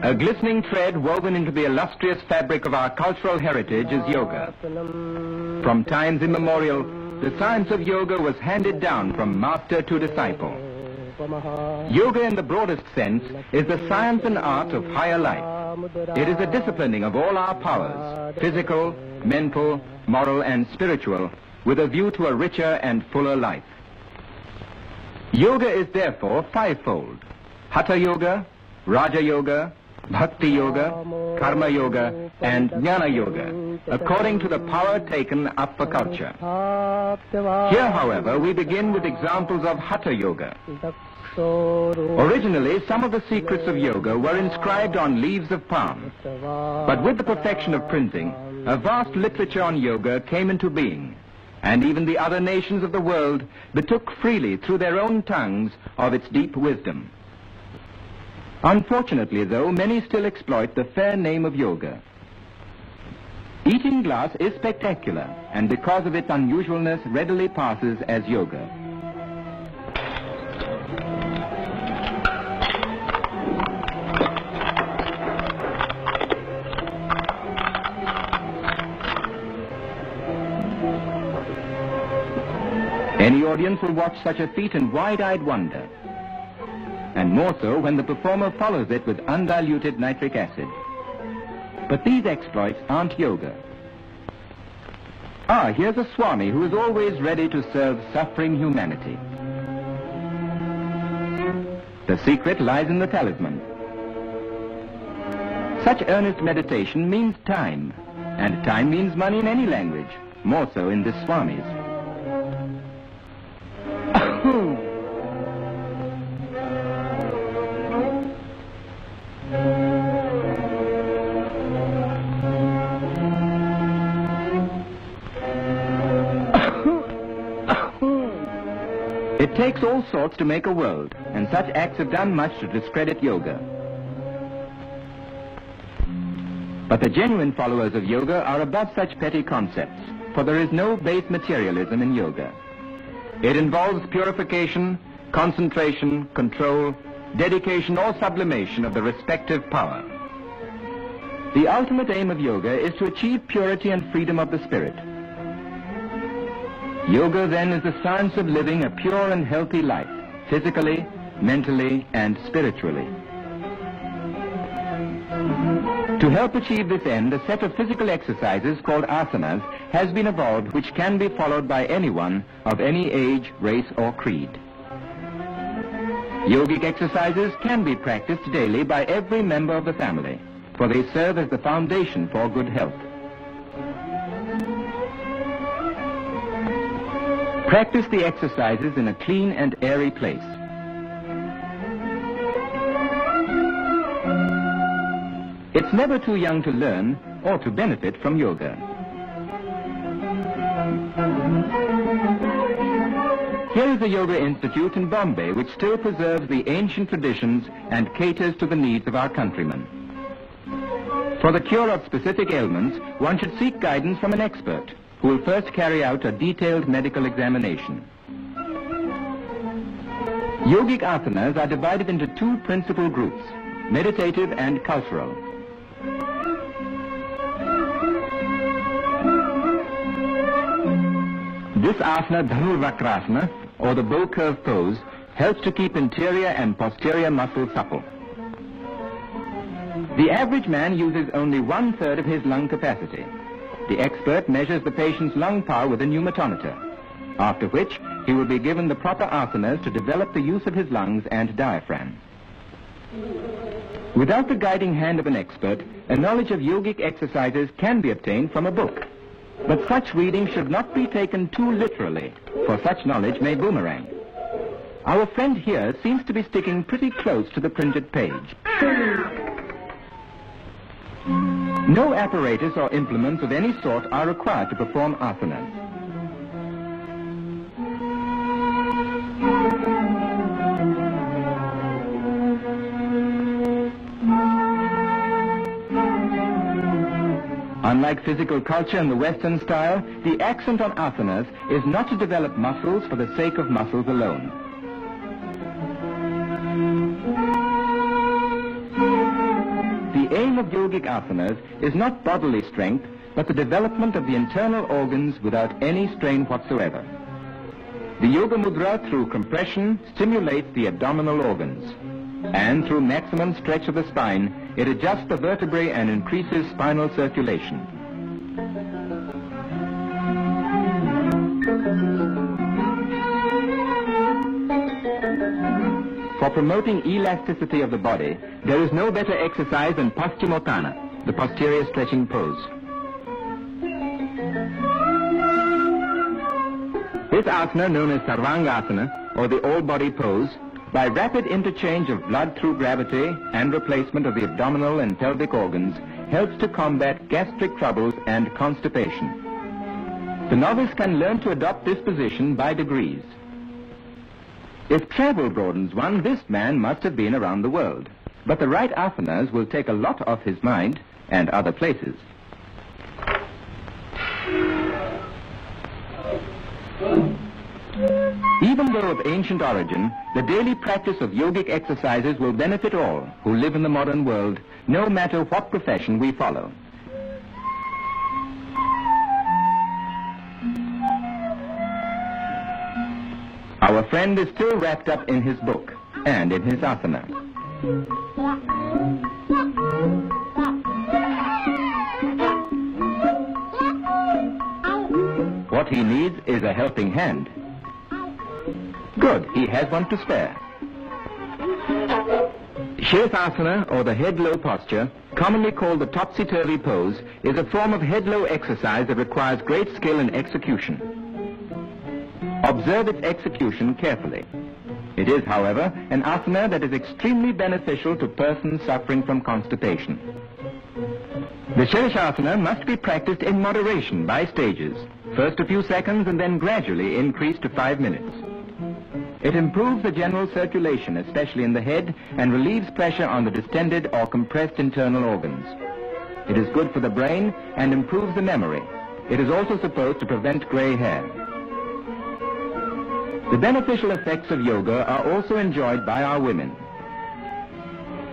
A glistening thread woven into the illustrious fabric of our cultural heritage is yoga. From times immemorial, the science of yoga was handed down from master to disciple. Yoga in the broadest sense is the science and art of higher life. It is a disciplining of all our powers, physical, mental, moral and spiritual, with a view to a richer and fuller life. Yoga is therefore fivefold: Hatha Yoga, Raja Yoga, Bhakti Yoga, Karma Yoga, and Jnana Yoga, according to the power taken up for culture. Here, however, we begin with examples of Hatha Yoga. Originally, some of the secrets of yoga were inscribed on leaves of palm. But with the perfection of printing, a vast literature on yoga came into being, and even the other nations of the world betook freely through their own tongues of its deep wisdom. Unfortunately, though, many still exploit the fair name of yoga. Eating glass is spectacular, and because of its unusualness readily passes as yoga. Any audience will watch such a feat in wide-eyed wonder, and more so when the performer follows it with undiluted nitric acid. But these exploits aren't yoga. Here's a Swami who is always ready to serve suffering humanity. The secret lies in the talisman. Such earnest meditation means time, and time means money in any language, more so in this Swami's. It takes all sorts to make a world, and such acts have done much to discredit yoga. But the genuine followers of yoga are above such petty concepts, for there is no base materialism in yoga. It involves purification, concentration, control, dedication or sublimation of the respective power. The ultimate aim of yoga is to achieve purity and freedom of the spirit. Yoga, then, is the science of living a pure and healthy life, physically, mentally, and spiritually. To help achieve this end, a set of physical exercises called asanas has been evolved, which can be followed by anyone of any age, race, or creed. Yogic exercises can be practiced daily by every member of the family, for they serve as the foundation for good health. Practice the exercises in a clean and airy place. It's never too young to learn or to benefit from yoga. Here is a yoga institute in Bombay which still preserves the ancient traditions and caters to the needs of our countrymen. For the cure of specific ailments, one should seek guidance from an expert who will first carry out a detailed medical examination. Yogic asanas are divided into two principal groups, meditative and cultural. This asana, Dhanurvakrasana, or the bow curve pose, helps to keep interior and posterior muscles supple. The average man uses only 1/3 of his lung capacity. The expert measures the patient's lung power with a pneumatometer, after which he will be given the proper asanas to develop the use of his lungs and diaphragm. Without the guiding hand of an expert, a knowledge of yogic exercises can be obtained from a book. But such reading should not be taken too literally, for such knowledge may boomerang. Our friend here seems to be sticking pretty close to the printed page. No apparatus or implements of any sort are required to perform asanas. Unlike physical culture in the Western style, the accent on asanas is not to develop muscles for the sake of muscles alone. The aim of yogic asanas is not bodily strength, but the development of the internal organs without any strain whatsoever. The yoga mudra, through compression, stimulates the abdominal organs, and through maximum stretch of the spine, it adjusts the vertebrae and increases spinal circulation. For promoting elasticity of the body, there is no better exercise than Paschimottanasana, the posterior stretching pose. This asana, known as Sarvangasana, or the all-body pose, by rapid interchange of blood through gravity and replacement of the abdominal and pelvic organs, helps to combat gastric troubles and constipation. The novice can learn to adopt this position by degrees. If travel broadens one, this man must have been around the world. But the right asanas will take a lot off his mind and other places. Even though of ancient origin, the daily practice of yogic exercises will benefit all who live in the modern world, no matter what profession we follow. Our friend is still wrapped up in his book and in his asana. What he needs is a helping hand. Good, he has one to spare. Shirsasana, or the head-low posture, commonly called the topsy-turvy pose, is a form of head-low exercise that requires great skill and execution. Observe its execution carefully. It is, however, an asana that is extremely beneficial to persons suffering from constipation. The Shirshasana must be practiced in moderation by stages, first a few seconds and then gradually increased to 5 minutes. It improves the general circulation, especially in the head, and relieves pressure on the distended or compressed internal organs. It is good for the brain and improves the memory. It is also supposed to prevent gray hair. The beneficial effects of yoga are also enjoyed by our women.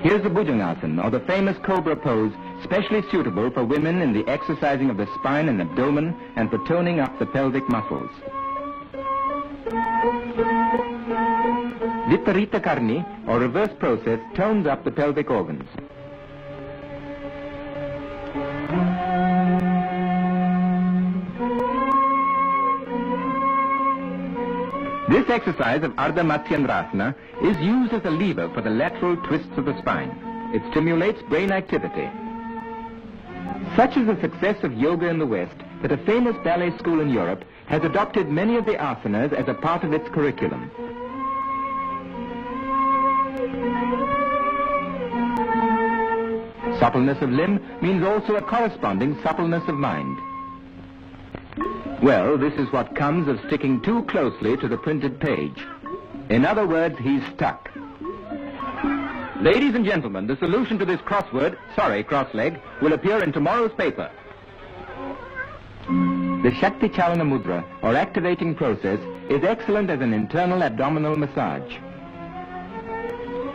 Here's the Bhujangasana, or the famous cobra pose, specially suitable for women in the exercising of the spine and abdomen and for toning up the pelvic muscles. Viparita Karni, or reverse process, tones up the pelvic organs. This exercise of Ardha Matsyendrasana is used as a lever for the lateral twists of the spine. It stimulates brain activity. Such is the success of yoga in the West that a famous ballet school in Europe has adopted many of the asanas as a part of its curriculum. Suppleness of limb means also a corresponding suppleness of mind. Well, this is what comes of sticking too closely to the printed page. In other words, he's stuck. Ladies and gentlemen, the solution to this crossleg, will appear in tomorrow's paper. The Shakti Chalana Mudra, or activating process, is excellent as an internal abdominal massage.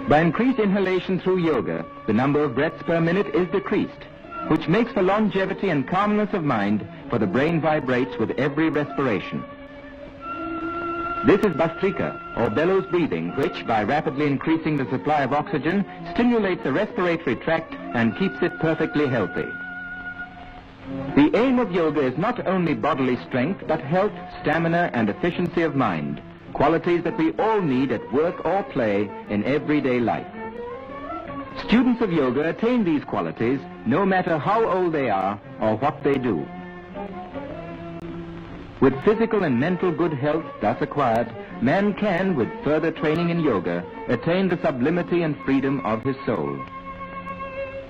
By increased inhalation through yoga, the number of breaths per minute is decreased, which makes for longevity and calmness of mind, for the brain vibrates with every respiration. This is Bhastrika, or bellows breathing, which, by rapidly increasing the supply of oxygen, stimulates the respiratory tract and keeps it perfectly healthy. The aim of yoga is not only bodily strength, but health, stamina, and efficiency of mind, qualities that we all need at work or play in everyday life. Students of yoga attain these qualities no matter how old they are or what they do. With physical and mental good health thus acquired, man can, with further training in yoga, attain the sublimity and freedom of his soul.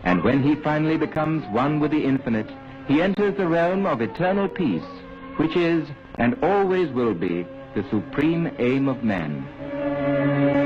And when he finally becomes one with the infinite, he enters the realm of eternal peace, which is and always will be the supreme aim of man.